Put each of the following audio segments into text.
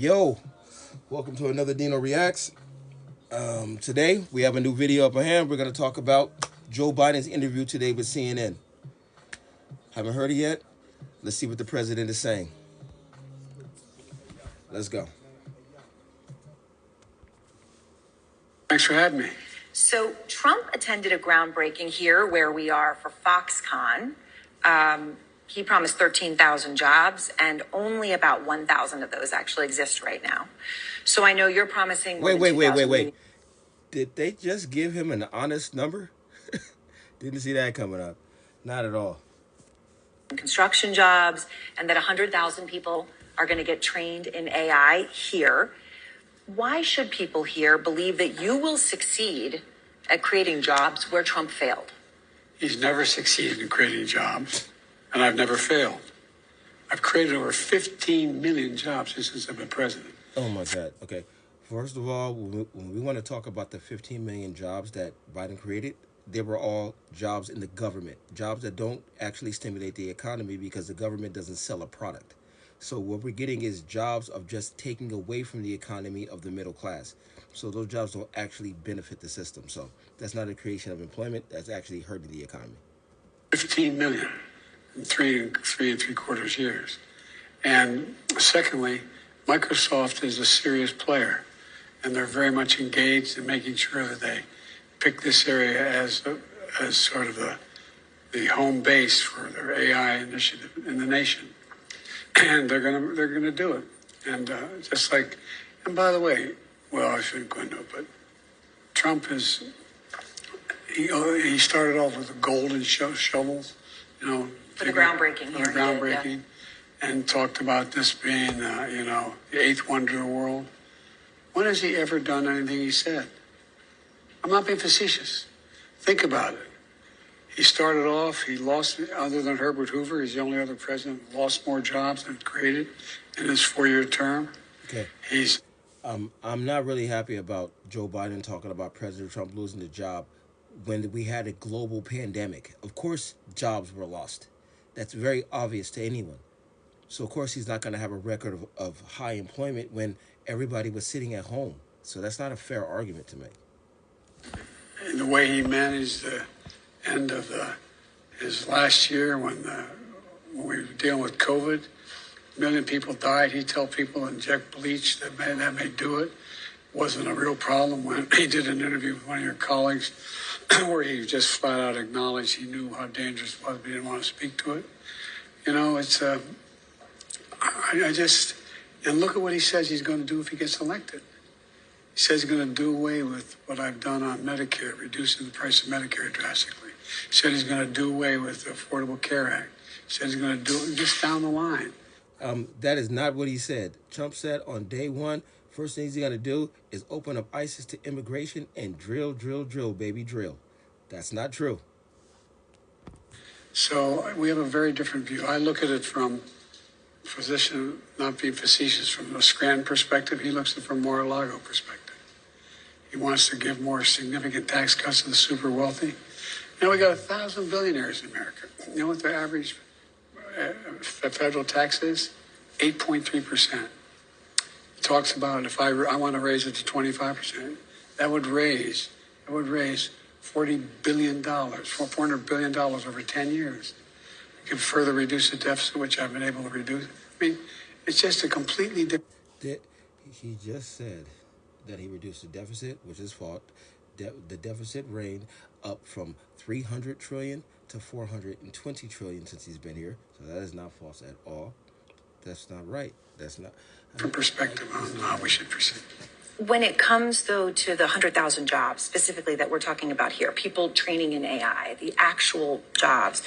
Yo, welcome to another Dino Reacts. Today we have a new video up ahead. We're going to talk about Joe Biden's interview today with CNN. Haven't heard it yet? Let's see what the president is saying. Let's go. Thanks for having me. So Trump attended a groundbreaking here where we are for Foxconn. He promised 13,000 jobs, and only about 1,000 of those actually exist right now. So I know you're promising. Wait. Did they just give him an honest number? Didn't see that coming up. Not at all. Construction jobs, and that 100,000 people are going to get trained in AI here. Why should people here believe that you will succeed at creating jobs where Trump failed? He's never succeeded in creating jobs, and I've never failed. I've created over 15 million jobs since I've been president. Oh my God. Okay. First of all, when we want to talk about the 15 million jobs that Biden created, they were all jobs in the government, jobs that don't actually stimulate the economy because the government doesn't sell a product. So what we're getting is jobs of just taking away from the economy of the middle class. So those jobs don't actually benefit the system. So that's not a creation of employment. That's actually hurting the economy. 15 million in three and three quarters years. And secondly, Microsoft is a serious player, and they're very much engaged in making sure that they pick this area as sort of the home base for their AI initiative in the nation. And they're gonna do it. And just like, and by the way, well, I shouldn't go into it, but Trump is, he started off with the golden shovels, For the groundbreaking for here. the groundbreaking, and talked about this being, the eighth wonder of the world. When has he ever done anything he said? I'm not being facetious. Think about it. He started off, he lost, other than Herbert Hoover, he's the only other president who lost more jobs than created in his 4-year term. Okay. He's I'm not really happy about Joe Biden talking about President Trump losing the job when we had a global pandemic. Of course, jobs were lost. That's very obvious to anyone. So, of course, he's not going to have a record of high employment when everybody was sitting at home. So that's not a fair argument to make. in the way he managed the end of his last year when we were dealing with COVID. A million people died. He told people to inject bleach that may do it. Wasn't a real problem. When he did an interview with one of your colleagues where he just flat out acknowledged he knew how dangerous it was, but he didn't want to speak to it. It's I just, and look at what he says he's going to do if he gets elected. He says he's going to do away with what I've done on Medicare, reducing the price of Medicare drastically. He said he's going to do away with the Affordable Care Act. He said he's going to do it just down the line. That is not what he said. Trump said on day one, first thing he's going to do is open up ISIS to immigration and drill, baby, drill. That's not true. So we have a very different view. I look at it from physician, not being facetious, from a Scranton perspective. He looks at it from Mar-a-Lago perspective. He wants to give more significant tax cuts to the super wealthy. Now we got 1,000 billionaires in America. You know what the average federal tax is? 8.3%. He talks about if I want to raise it to 25%, that would raise $40 billion, $400 billion over 10 years. We can further reduce the deficit, which I've been able to reduce. I mean, it's just a completely different. He just said that he reduced the deficit, which is fault. The deficit reigned up from 300 trillion to 420 trillion since he's been here. So that is not false at all. That's not right. That's not. From perspective on how we should proceed. When it comes, though, to the 100,000 jobs specifically that we're talking about here, people training in AI, the actual jobs,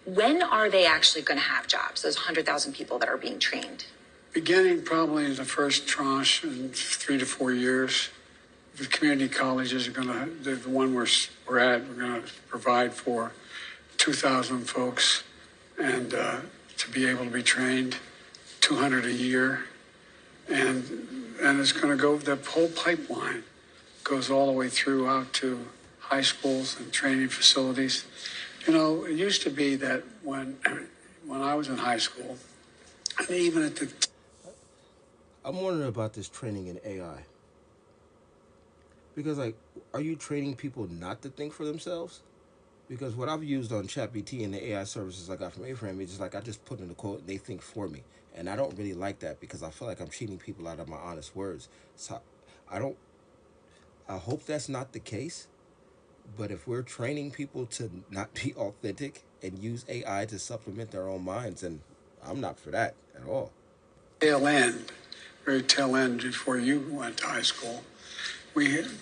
when are they actually going to have jobs, those 100,000 people that are being trained? Beginning probably the first tranche in 3 to 4 years. The community colleges are going to, the one we're at, we're going to provide for 2,000 folks and to be able to be trained, 200 a year. And it's going to go, the whole pipeline goes all the way through out to high schools and training facilities. It used to be that when I was in high school, and even at the I'm wondering about this training in AI. Because, like, are you training people not to think for themselves? Because what I've used on ChatGPT and the AI services I got from A-Frame is just like I just put in a quote and they think for me. And I don't really like that because I feel like I'm cheating people out of my honest words. So I don't, I hope that's not the case. But if we're training people to not be authentic and use AI to supplement their own minds, then I'm not for that at all. Tail end, very tail end before you went to high school.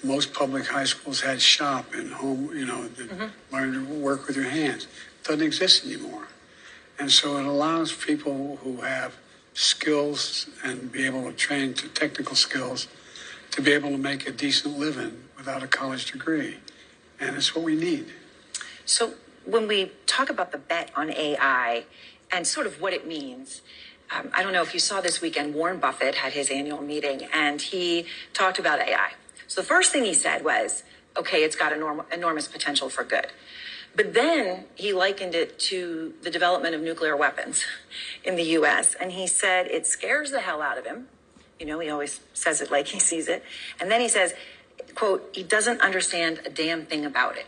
Most public high schools had shop and home, that learn to work with your hands. Doesn't exist anymore. And so it allows people who have skills and be able to train to technical skills to be able to make a decent living without a college degree. And it's what we need. So when we talk about the bet on AI and sort of what it means, I don't know if you saw this weekend, Warren Buffett had his annual meeting and he talked about AI. So the first thing he said was, okay, it's got enormous potential for good. But then he likened it to the development of nuclear weapons in the US. And he said it scares the hell out of him. He always says it like he sees it. And then he says, quote, he doesn't understand a damn thing about it.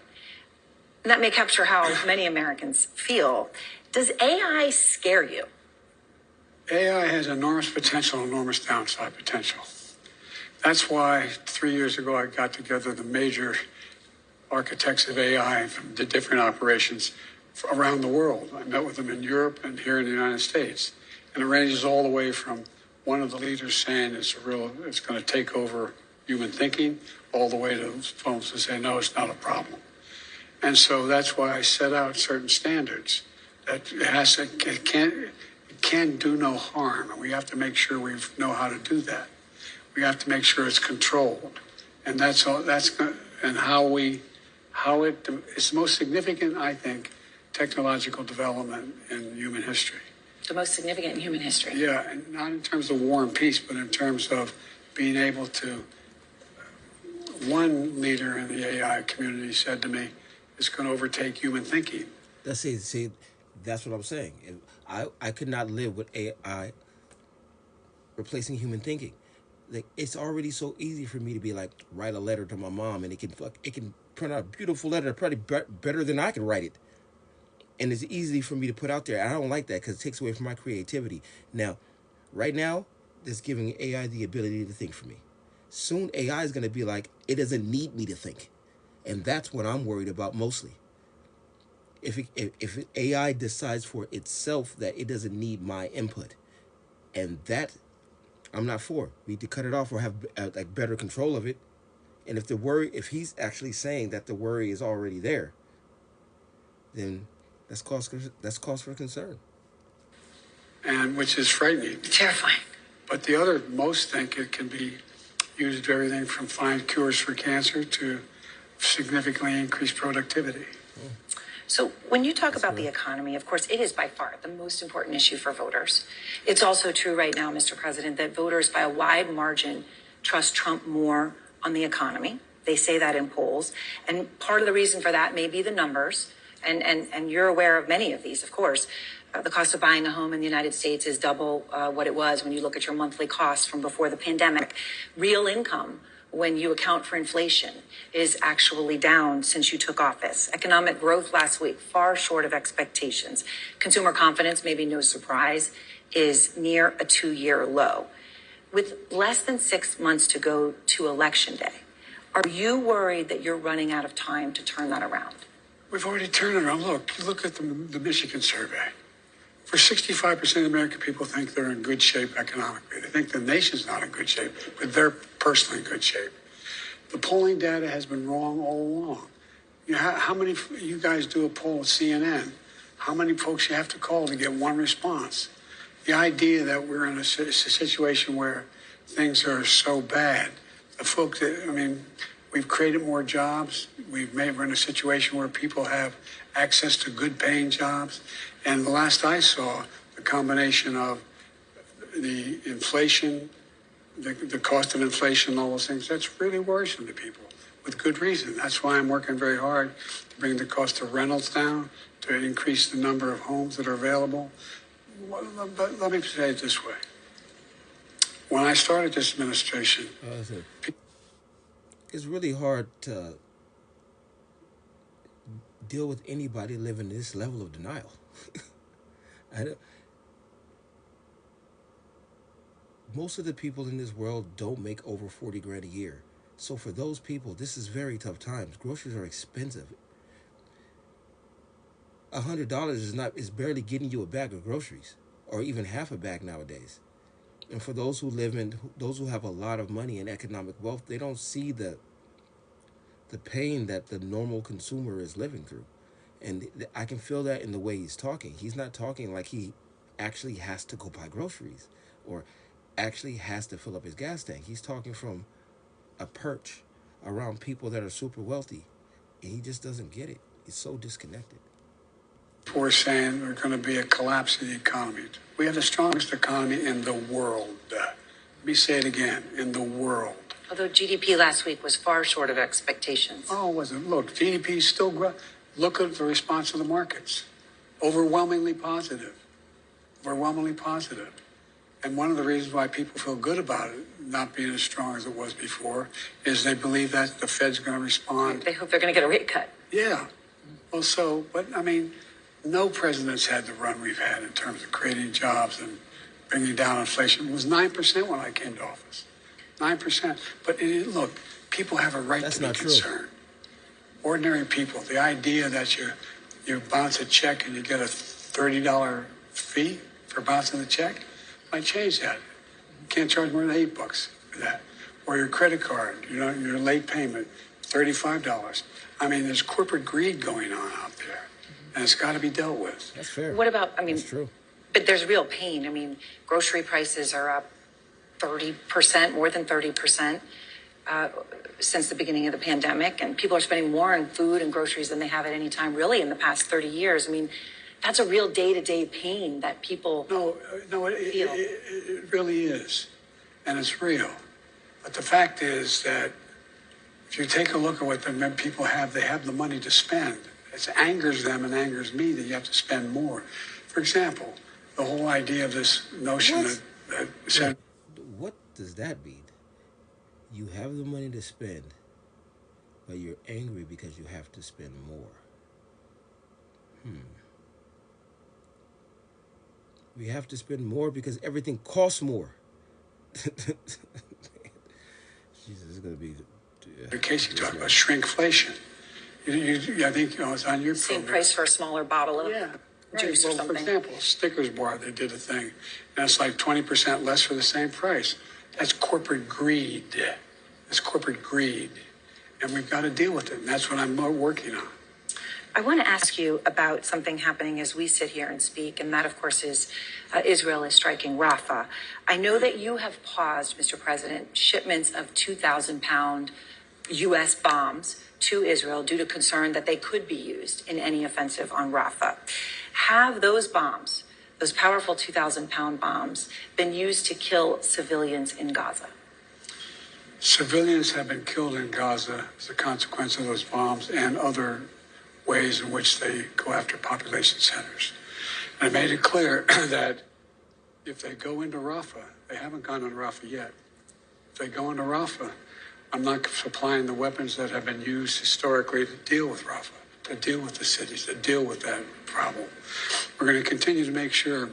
And that may capture how many Americans feel. Does AI scare you? AI has enormous potential, enormous downside potential. That's why 3 years ago I got together the major architects of AI from the different operations around the world. I met with them in Europe and here in the United States. And it ranges all the way from one of the leaders saying it's going to take over human thinking, all the way to folks who say, no, it's not a problem. And so that's why I set out certain standards that it can do no harm. And we have to make sure we know how to do that. We have to make sure it's controlled. And that's all, and it's the most significant, I think, technological development in human history. The most significant in human history. Yeah, and not in terms of war and peace, but in terms of being able to, one leader in the AI community said to me, it's going to overtake human thinking. See, that's what I'm saying. I could not live with AI replacing human thinking. Like, it's already so easy for me to be like, write a letter to my mom and it can print out a beautiful letter, probably better than I can write it. And it's easy for me to put out there. I don't like that because it takes away from my creativity. Now, right now, it's giving AI the ability to think for me. Soon, AI is going to be like, it doesn't need me to think. And that's what I'm worried about mostly. If AI decides for itself that it doesn't need my input, and that I'm not for. We need to cut it off or have like better control of it. And if he's actually saying that the worry is already there, then that's cause for concern. And which is frightening. Terrifying. But most think it can be used to everything from find cures for cancer to significantly increase productivity. So when you talk about the economy, of course, it is by far the most important issue for voters. It's also true right now, Mr. President, that voters by a wide margin trust Trump more on the economy. They say that in polls. And part of the reason for that may be the numbers. And you're aware of many of these, of course. The cost of buying a home in the United States is double what it was when you look at your monthly costs from before the pandemic. Real income, when you account for inflation, is actually down since you took office. Economic growth last week, far short of expectations. Consumer confidence, maybe no surprise, is near a 2-year low. With less than 6 months to go to Election Day, are you worried that you're running out of time to turn that around? We've already turned it around. Look at the Michigan survey. For 65% of American people think they're in good shape economically. They think the nation's not in good shape, but they're personally in good shape. The polling data has been wrong all along. How many, you guys do a poll at CNN, how many folks you have to call to get one response? The idea that we're in a situation where things are so bad, we've created more jobs. We're in a situation where people have access to good paying jobs. And the last I saw, the combination of the inflation, the cost of inflation, all those things, that's really worrisome to people with good reason. That's why I'm working very hard to bring the cost of rentals down, to increase the number of homes that are available. But let me say it this way. When I started this administration, It's really hard to deal with anybody living this level of denial. I don't- Most of the people in this world don't make over 40 grand a year. So for those people, this is very tough times. Groceries are expensive. $100 is barely getting you a bag of groceries, or even half a bag nowadays. And for those who have a lot of money and economic wealth, they don't see the pain that the normal consumer is living through. And I can feel that in the way he's talking. He's not talking like he actually has to go buy groceries or actually has to fill up his gas tank. He's talking from a perch around people that are super wealthy. And he just doesn't get it. He's so disconnected. we're saying there's going to be a collapse in the economy. We have the strongest economy in the world. Let me say it again, in the world. Although GDP last week was far short of expectations. Oh, it wasn't. Look, GDP is still growing. Look at the response of the markets. Overwhelmingly positive. Overwhelmingly positive. And one of the reasons why people feel good about it not being as strong as it was before is they believe that the Fed's going to respond. They hope they're going to get a rate cut. Yeah. Well, but I mean, no president's had the run we've had in terms of creating jobs and bringing down inflation. It was 9% when I came to office. 9%. But look, people have a right That's to be not true. concerned. Ordinary people, the idea that you bounce a check and you get a $30 fee for bouncing the check, might change that. You can't charge more than $8 for that. Or your credit card, your late payment, $35. I mean, there's corporate greed going on out there, and it's got to be dealt with. That's fair. What about, That's true. but there's real pain. I mean, grocery prices are up 30%, more than 30%, since the beginning of the pandemic. And people are spending more on food and groceries than they have at any time, really, in the past 30 years. I mean, that's a real day-to-day pain that people No, feel. it really is, and it's real. But the fact is that if you take a look at what the people have, they have the money to spend. It angers them and angers me that you have to spend more. For example, the whole idea of this notion What? that said, What does that mean? You have the money to spend, but you're angry because you have to spend more. We have to spend more because everything costs more. Jesus, it's going to be... Casey talked about shrinkflation. I think it's on your same program. price for a smaller bottle of Yeah. juice or Well, something. for example, Snickers bar, they did a thing, and it's like 20% less for the same price. That's corporate greed. That's corporate greed. And we've got to deal with it, and that's what I'm working on. I want to ask you about something happening as we sit here and speak, and that, of course, is Israel is striking Rafah. I know that you have paused, Mr. President, shipments of 2,000-pound U.S. bombs to Israel due to concern that they could be used in any offensive on Rafah. Have those bombs, those powerful 2,000-pound bombs, been used to kill civilians in Gaza? Civilians have been killed in Gaza as a consequence of those bombs and other ways in which they go after population centers. And I made it clear that if they go into Rafah, they haven't gone into Rafah yet. If they go into Rafah, I'm not supplying the weapons that have been used historically to deal with Rafah, to deal with the cities, to deal with that problem. We're going to continue to make sure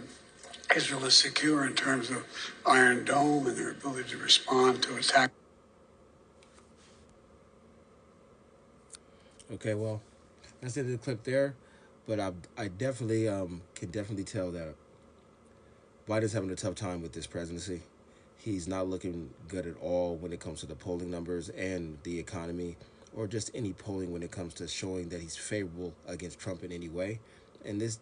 Israel is secure in terms of Iron Dome and their ability to respond to attack. Okay, well, that's the end of the clip there. But I definitely can definitely tell that Biden's having a tough time with this presidency. He's not looking good at all when it comes to the polling numbers and the economy, or just any polling when it comes to showing that he's favorable against Trump in any way. And this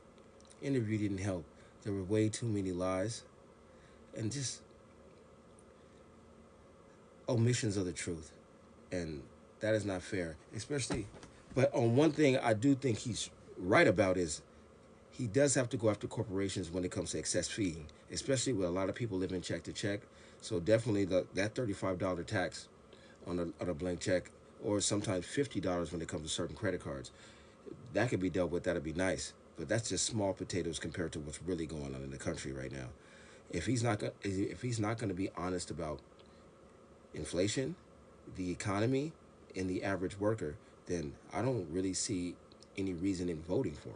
interview didn't help. There were way too many lies and just omissions of the truth. And that is not fair, especially... But on one thing I do think he's right about is he does have to go after corporations when it comes to excess feeding, especially with a lot of people living check to check. So definitely that $35 tax on a blank check, or sometimes $50 when it comes to certain credit cards, that could be dealt with. That'd be nice. But that's just small potatoes compared to what's really going on in the country right now. If he's not going to be honest about inflation, the economy, and the average worker, then I don't really see any reason in voting for him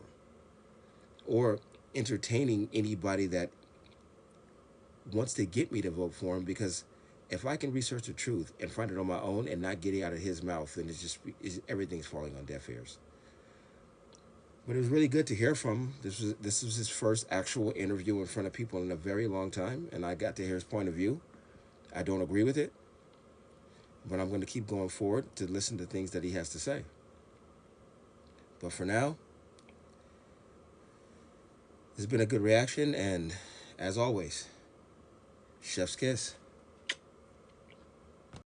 or entertaining anybody that wants to get me to vote for him, because if I can research the truth and find it on my own and not get it out of his mouth, then everything's falling on deaf ears. But it was really good to hear from him. This was his first actual interview in front of people in a very long time, and I got to hear his point of view. I don't agree with it, but I'm going to keep going forward to listen to things that he has to say. But for now, it's been a good reaction, and as always, chef's kiss.